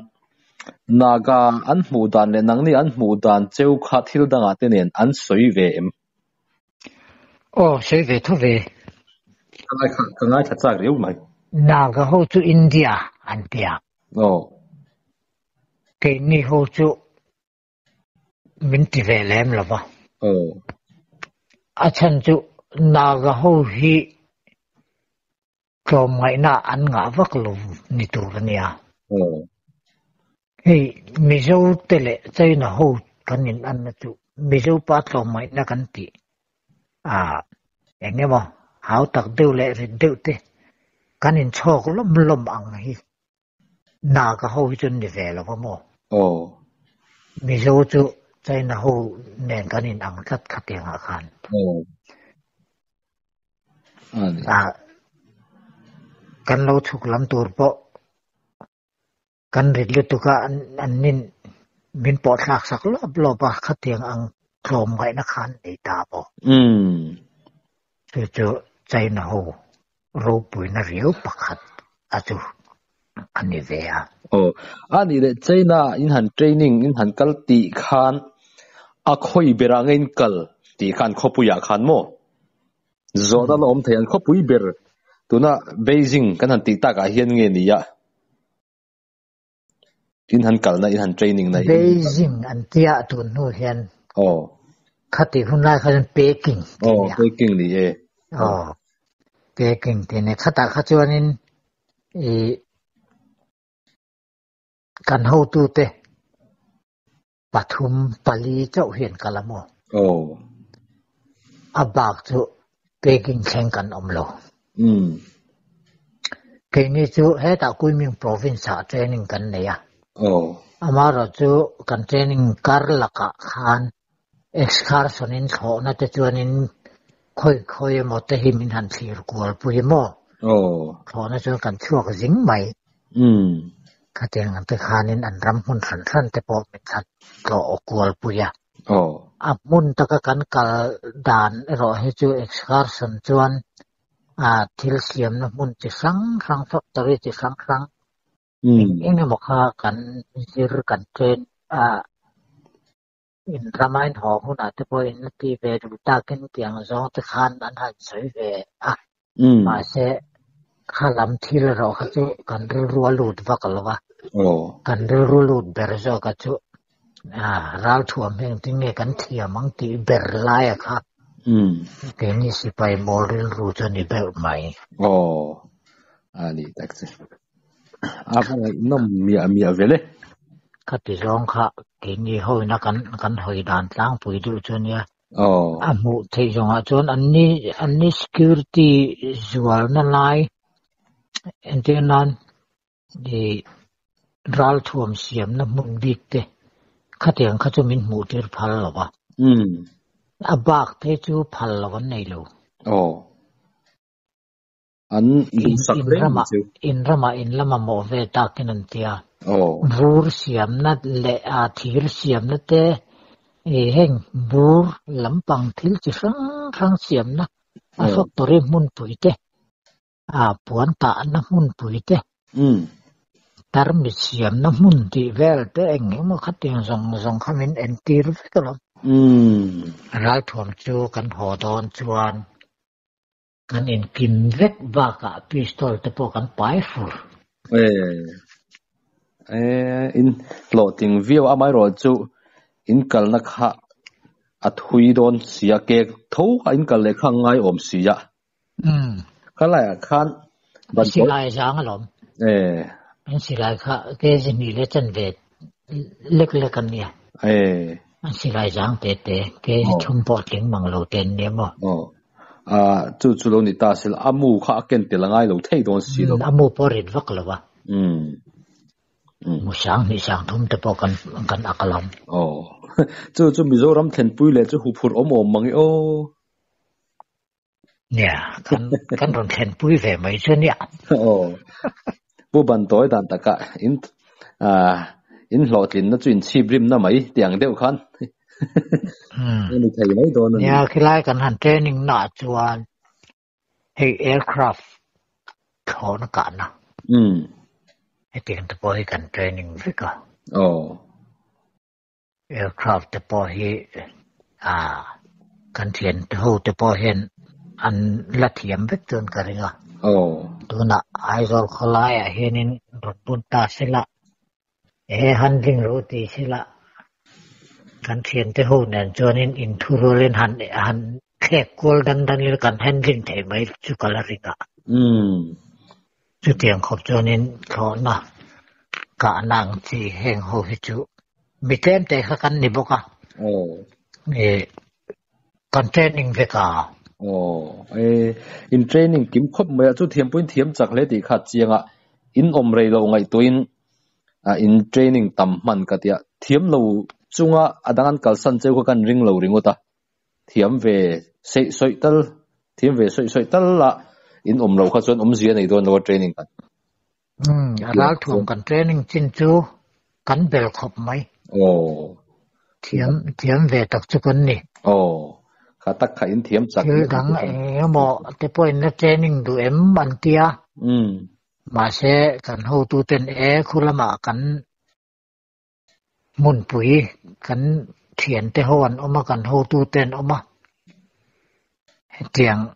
Speaker 1: นากาอันหมู่ดานเนี่ยนังนี่อันหมู่ดานเจ้าขัดฮิลดังอาเตเนี่ยอันสวยเวม
Speaker 2: โอ้สวยเวทุเว
Speaker 1: ก็ง่ายชัดจากเรื่องไหม
Speaker 2: นากาเขาจูอินเดียอันเดีย
Speaker 1: โอ้
Speaker 2: เกนี่เขาจูมินติเวเลมหรอปะอาฉันจูนากาเขาฮีก็ไม่น่าอันงาวักลูนิตูกันเนี่ยเฮ้ยมิจูเตเลใจน่าหูกันนินอันนั้นจูมิจูปัดก็ไม่น่ากันตีอย่างนี้มั้งหาตักเดือดเลยเดือดเตะกันนินชอกล้มอังฮีนาก็หูจนนี่เวลก็มั้งมิจูจูใจน่าหูเนี่ยกันนินอังขัดยังอาคารกันเราถูกลำตัวเพราะกันเรียนรู้ตัวกันอันนี้มินปอดสักรอบขัดเตียงอังโครมไว้นักขันในตาปอเจอใจน่าหูรูปปุ๋ยน่าเรียวปักขัดอาจูอันนี้เวีย
Speaker 1: อันนี้เลยใจน่าอินหันเทรนนิ่งอินหันกัลตีขันอาคอยเบรังอินกัลตีขันขบุยาขันโมจอดแล้วอมเทียนขบุยเบรตัวน่ะเบจิงกันหันตีตากาเฮียนเงี้ยนี่ยะอินหันกัลนะอินหันเทรนนิ่งนะ
Speaker 2: เบจิงอันที่อ่ะตัวนู้นเฮียนขัดที่คุณได้เขาเป็นเปกิง
Speaker 1: เปกิงนี่
Speaker 2: เปกิงที่เนี่ยขัดขัดจวนนี้กันหูตูเตปฐุมปลีเจ้าเฮียนกะละโมอบากจูเปกิงแข่งกันอมโลเกนี่จูเฮตากุยมิง province เทรนนิ่งกันเนี่ยอามาเราจูกันเทรนนิ่งการลักขันexcursion in เขาน่าจะจวนนินค่อยหมดแต่หิมินหันสีรกวลปุยโมเขาน่าจะกันช่วงจิงใหม่ก็เตียงกันตะคานินอันรำหุ่นสันแต่พอเป็นสัตว์ก็อกวลปุยอับมุนตะกันกัลดานรอให้จู excursion จวนทิลเซียมนะมุนจะครั้งฟักตอรี่จะครั้งเองเนี่ยบอกกันยืรกันเทรนอินทรามายหอคุณอาจจะพออินที่เวดูตากินเตียงจงตะคานอันหันสวยเวมาเสะข้าลำที่เราเขาจะกันรัวหลุดวักลวะกันรัวหลุดเบรจก็จะเราถ่วงเองที่เนี่ยกันเทียมังที่เบรไลอะครับเกนี่สิไปโมเรลรูจนี่แบบใหม่
Speaker 1: อันนี้ตักสิอะไรน้ำมีเวล
Speaker 2: ขัดที่ร้องค่ะเกนี่เขานักกันหอยด่านล้างปุ๋ยดูจนเนี่ยมุที่จงจนอันนี้ security จวลนั่นไล่อันที่นั้นดีรัลท่วมเสียมน้ำมุนดิกเตะขัดอย่างขัดจะมินหมูที่พัลหรอวะบากเทจูพัลวันไหนลู
Speaker 1: อันสักเรื่อง
Speaker 2: อินรมาโมเวตากินันเตียบูร์เสียมนัดเละทีร์เสียมนัดเตเฮงบูร์ลำปังทิลจิครั้งเสียมนะฟักตัวเรมุนปุยเต ปวนตาน้ำมุนปุยเต้ตารมิเสียมน้ำมุนที่เวลเต้เองมันขัดยังส่งคำเป็นเอ็นตีรู้สึกหรอรักถ่วงจูกันหอดอนจวนกันเอ็นกินเวกบากะพิสตอลเตปกันไปฟู
Speaker 1: อินโหลดถึงวิวไม่รอจูอินกัลนักฮะอัดหุยโดนเสียเกกทูอินกัลเล็กข้างไงอมเสียก็เลยขัน
Speaker 2: บันสิไลจางหรอบันสิไลค่ะเกจิมีเลจันเวดเล็กกันเนี่ยบันสิไลจางเตะเกชุมปอดถึงมังโลเตนเนี่ยมั้ง
Speaker 1: จู่เรานี่ตาสิลอามูข้าเก่งแต่ละไงเราเท่โดนสีเรา
Speaker 2: อามูปอริดวักเลยวะมูช่างนี่ช่างทุ่มเตปอกันอักลัม
Speaker 1: จู่มิโซรัมเทนปุยเลยจู่หูพูดอมมังโอ
Speaker 2: เนี่ยกันรอนเทนปุยเวไม่ใช่เนี่ย
Speaker 1: ผู้บันโตยดันตะกะอินหลอดลินนั่นจุนชีบริมนั่นไหมเตียงเดียวกันนี่ใช่ไหมโดน
Speaker 2: เนี่ยคือไล่กันหันเทรนนิ่งหน้าจวนให้แอร์คราฟขอนักการนะให้เตียงตะปอยกันเทรนนิ่งฟิกอ่ะแอร์คราฟตะปอยกันเทียนเท่าตะปอยเห็นอันละเทียมเวกเตือนกันเลยอ่ะตัวน่ะไอซอลขลายเห็นรถบุญตาสิละฮันดิงโรตีสิละกันเทียนเท่าเนี่ยจนอินทูโรเลนหันแค่กอลดันเลยกันฮันดิงเทไม่จุกลาริกะจุดเตียงขอบจนินเขานะกะนางที่แห่งโฮฮิจุมีเต็มแต่กันนี่บอกอ่ะกันเทรนนิ่งเวกา
Speaker 1: in training kim khop me chu thiam point thiam chak le ti kha chianga in om rei lo ngai toin in training tam man ka tia thiam lo chunga adangan kalsan cheu ko kan ring lo ringota thiam ve soi tal la in om lo kha chon om zia nei don lo training kan
Speaker 2: alal thum kan training chin chu kan bel khop mai thiam ve tak chu kan ni
Speaker 1: khá tắc khá in thiếm chắc
Speaker 2: chứ đắng mò thế point nó training đủ em bắn tia mà sẽ cần hô tu tên khula mà cần mun pui cần thiền thế hồn mà cần hô tu tên mà tiếng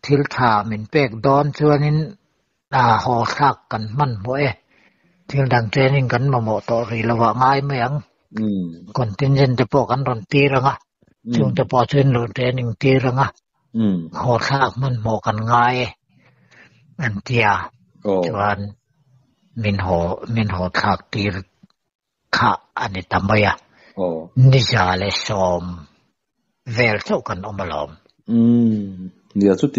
Speaker 2: thiếu thà mình bẹc đón cho nên họ khác cần man mỗi thiếu đằng training cần mà mò tỏ gì là vợ ngay mấy anh còn tin dân thế po cần đòn tia rồi à chúng ta bỏ trên lối training tia rồi à họ khác mình mò cần ngay anh tia cho nên mình họ khác tia khác anh ấy tạm bây àนี่จะเลยซ้อมเวลเท่ากันออกมาล้อม
Speaker 1: เนี่ยจุด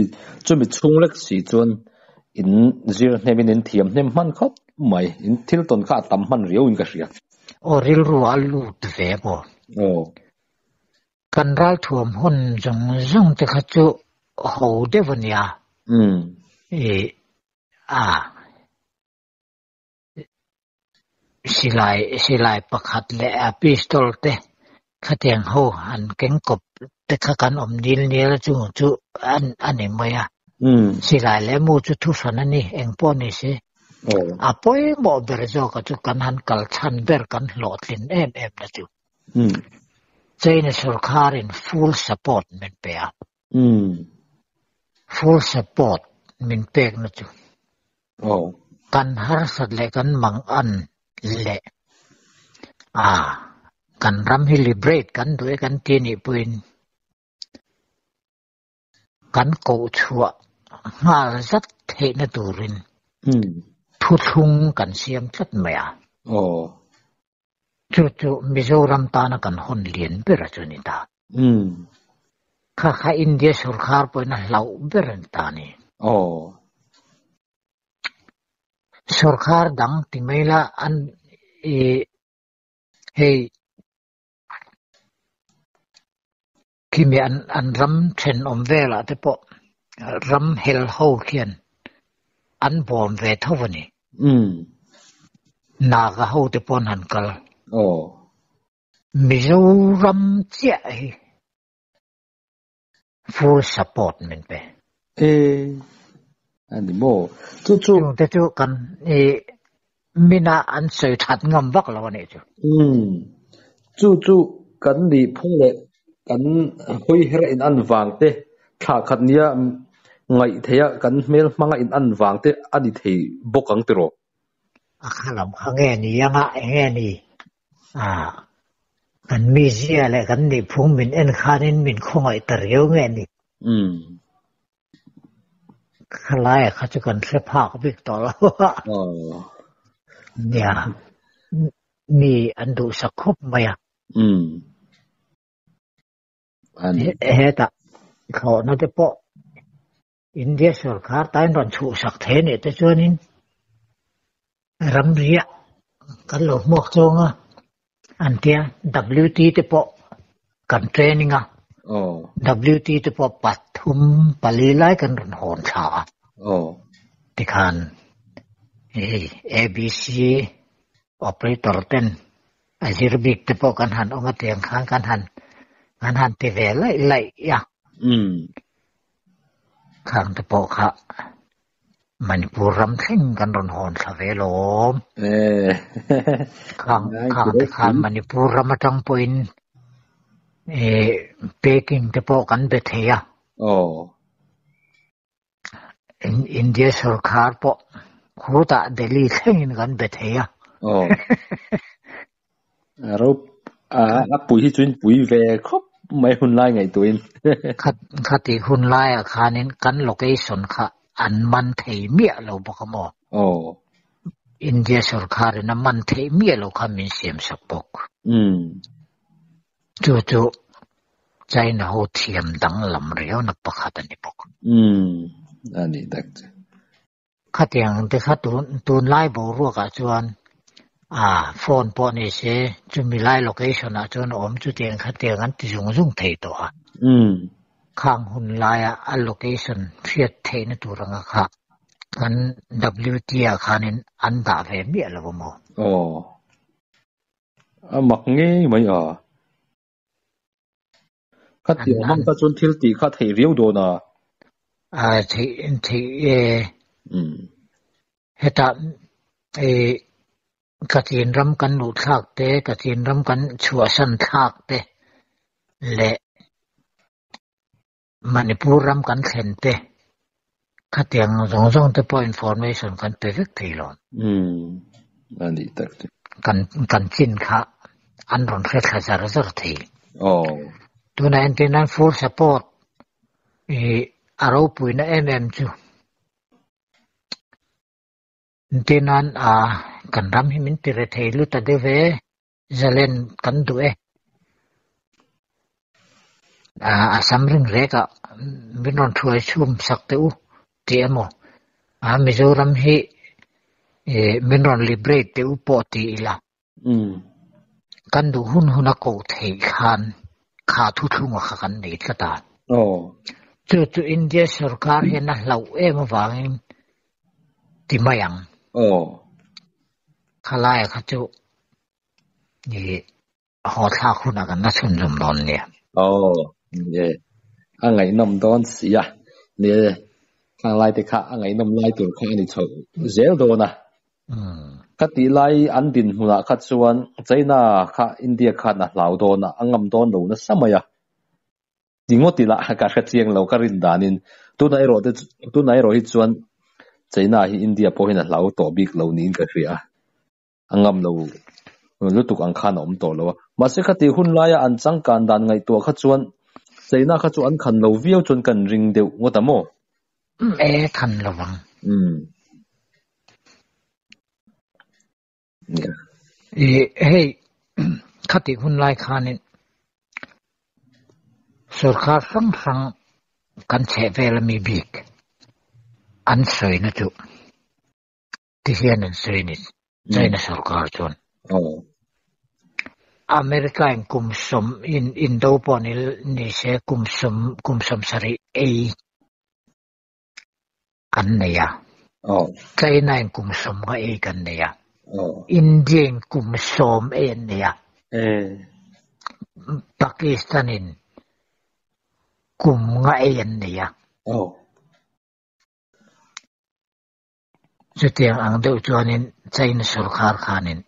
Speaker 1: มีช่วงเล็กสีจวนอินจีร์เนี่ยเป็นเทียมเนี่ยมันเขาไม่อินที่ต้นข้าตั้มมันเรียวอินกันเสีย
Speaker 2: ริลรัวลูดเวบกันรัลถ่วมหุ่นจงจะขจุหูเดวันยาสิไลประคัดและพิสตอลเตขัดยังหูอันเก่งกบแต่ขักันอมดินเนี่ยแล้วจุอันนี้ไม่สิไลและมูจุทุฟันนี่เองป้อนนี่สิพอเองบอกเบอร์จอกจุกันหันกัลชันเบอร์กันหลอดลินเอ็มนะจุใจในสุรคาริน full support มันเปียfull support มันเปียนะจุกันหาสัตว์เล็กกันมังอันเละกันรำให้ liberate กันด้วยกันที่นี่เป็นกันโกชัวหาจัดเทนตูรินทุทุงกันเสียมจัดเมียจู่มิโซรัมตานักันหอนเลียนเบรจุนิตาข้าอินเดียสุรคาร์เป็นเหล่าเบรนตานีสุรคาร์ดังที่ไม่ละอันที่มีอันรำเช่นอมเวลาแต่พอรำเฮลโฮเขียนอันบอมเวทเท่าวันนี้นาก็เฮาแต่พอนันกัลมิโซรัมเจ้าfull support มันไป
Speaker 1: อันนี้โม่จู่
Speaker 2: แต่จู่กันมีน่าอันสวยชัดงามบักแล้วเนี่ย
Speaker 1: จู่กันดีพุ่งเลยกันคุยให้อินอันวางเตะถ้าขัดเนี้ยไงเทียกันเมลมังอินอันวางเตะอันนี้ที่บกังติโร
Speaker 2: ข้าลำข้างแง่นี่ยังไงแง่นี่กันมีเสียเลยกันนี่พุ่งมินเอ็นขานินมินคงไอตะเรียวแง่นี่ข้าไล่ข้าจะกันเสื้อผ้าก็บิกต่อแล้วเนี่ยมีอันดูสักครบไหมอันนี้แต่เขาน่าจะพออินเดียสุรคาร์ตายนอนชูสักเทนี่แต่ช่วงนี้รำเรียกันหลงหมวกจงอันเดีย WT แต่พอกันเทรนนิ่งWT แต่พอปัดทุ่มปลีไล่กันรอนหอนชาที่ขันABC operator เต้นอาชีพบิกแต่พอกันหันออกมาเตียงข้างกันหันที่เวลไล่ยังข้างแต่พอค่ะมันปูรำทิ้งกันรอนหอนสเวลมข้างแต่ข้างมันปูรำมาจังปุยนเปกิงแต่พอกันเบเทียอินเดียสุรคาร์ปอคู่ตาเดลีเข่งกันเบเทีย
Speaker 1: รูปนักปุ๋ยที่จุนปุ๋ยเวครบไม่หุ่นไล่ไงตัวเอง
Speaker 2: คัดที่หุ่นไล่คานินกันโลเคชั่นค่ะอันมันเทเมียเราบอกมออินเดียสุรคาร์นั้นมันเทเมียเราคำมินเสียมสักปกจู่ใจน่าเทียมดังลำเรียวนับประคัดนี่ปก
Speaker 1: อันนี้ดัก
Speaker 2: ขัดอย่างแต่ขัดตูนไล่บรัวกับจวนโฟนปอนี่เสจุมีไล่โลเคชั่นจวนอมจุดเตียงขัดเตียงอันที่ยุ่งเทตัวข้างหุ่นไล่อัลโลเคชั่นเฟียดเทนตัวรังค่ะกัน WT ค่ะนี่อันดาเวเมียแล้วมั้
Speaker 1: งมักงี้ไหมขัดเตียงมันก็จนทิลตีขัดเทเรียวโดนะ
Speaker 2: ที่เหตุกัดยินรำกันหนุทักเตะกัดยินรำกันชัวสันทักเตะและมันปูรำกันเข็นเตะขัดยังส่งแต่พออินฟอร์เมชันกันเปรียบทีหลอน
Speaker 1: อันนี้ตัก
Speaker 2: กันจินค่ะอันรอนเฟสขจารสักทีตัวนั้นที่นั้นฟูลสปอร์ตอารูปุยนะจูที่นั้นกันรำให้มินติเรเทลุตเดเวจะเล่นกันด้วยสำรึงเรกมินอนช่วยชุ่มสักตัวเทียมมิโซรัมให้มินอนลิเบรตตัวปอตีละกันดูหุ่นนักโกเทขันขาทุกๆกันนี่ก็ตาจู่อินเดียสุรคาร์เห็นนะเรามาวางที่ไม่ยังข้าไล่ข้าจู่นี่หอท่าคุณกันน่าชื่นชมตอนเนี่ย
Speaker 1: ไงนมตอนสิเนี่ยข้างไล่แต่ข้าไงนมไล่ตัวข้านี่ชอบเจลโดนะข้าตีไล่อันดินหัวข้าชวนใจน่าข้าอินเดียข้าน่ะเหล่าโดนะงำโดนโดนะสมัยจริงว่าตีละการขัดเจียงเราการินดานินตัวไหนรอที่ชวนใจน่าที่อินเดียพอเห็นเหล่าตัวบิ๊กเหล่านี้ก็คืองำเรารู้ตุกอังคารอมตัวแล้วมาสิข้าตีหุ่นไล่อันจังการดันไงตัวข้าชวนใจน่าข้าชวนขันเราวิวจนกันริงเดียวงดโม
Speaker 2: ทันระวังข้าตีหุ่นไล่ข้านี่สุรคาสังกันเชฟเวลมีบิกอันสวยนะจุที่เห็นอันสวยนี่ใจน่าสุรคาจนอเมริกากุมสมอินโดปอนี่เสกุมสมสรีอันเนี่ยใจน่ากุมสมก็กันเนี่ยอินเดียกุมสมเนี่ยปากีสถานินกุมง่ายเนี่ย Chu tiang ang deuh chuanin China sarkar khanin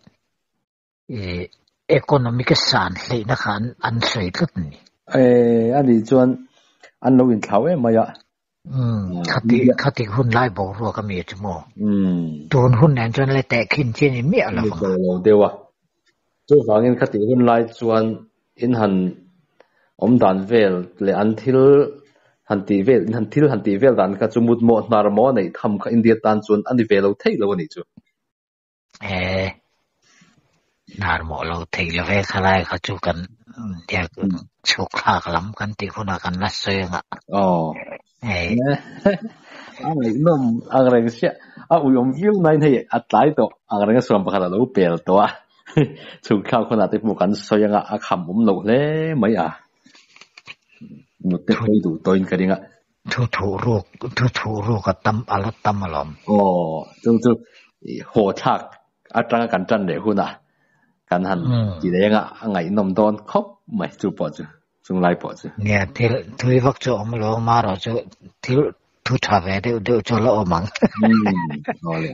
Speaker 2: economic san hleina khan an sei tlat ni
Speaker 1: ani chuan an lo in thlau em maya
Speaker 2: khati hun lai bo ro ka mi chmo ton hun nan chuan le te khin chen mi ala fa
Speaker 1: lo dewa chu wangin khati hun lai chuan in han om dan vel le an thil han ti vel dan ka chumut mo nar mo nei tham kha India tan chuan ani velo thei lo ni chu
Speaker 2: nar mo lo thei lo ve khalai kha chu kan dia chuk khak lam kan ti khuna kan la soyanga
Speaker 1: angai nom angreng sia a uyom vil nai nei atlai to angreng som pakhala lo pel to a chuk khak khuna te mu kan soyanga a kham lo le mai a một cái hơi đủ tôi cái dinga
Speaker 2: thu thu ruột cái tâm ala tâm alom
Speaker 1: chú hồ thạc ở trong cái chân để hôn à cái hắn chỉ để ngày nằm đón khóc mày chú bỏ chú chúng lại bỏ chú
Speaker 2: nè thì thui vắt cho ông lo mà rồi chú thiếu thu thà về đều cho lo mắng
Speaker 1: thôi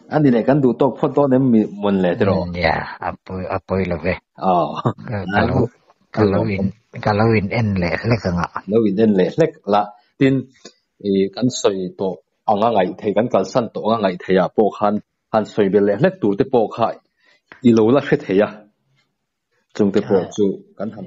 Speaker 1: anh đi này cái đủ tốt phốt tốt nên mình lấy rồi
Speaker 2: apoi là về kalau in en le lek nga
Speaker 1: lo in en le lek la tin kan soi to anga ngai thei kan kal san to anga ngai theya po khan han soi be le lek tur te po kha I lo la khe theya chung te po chu kan ham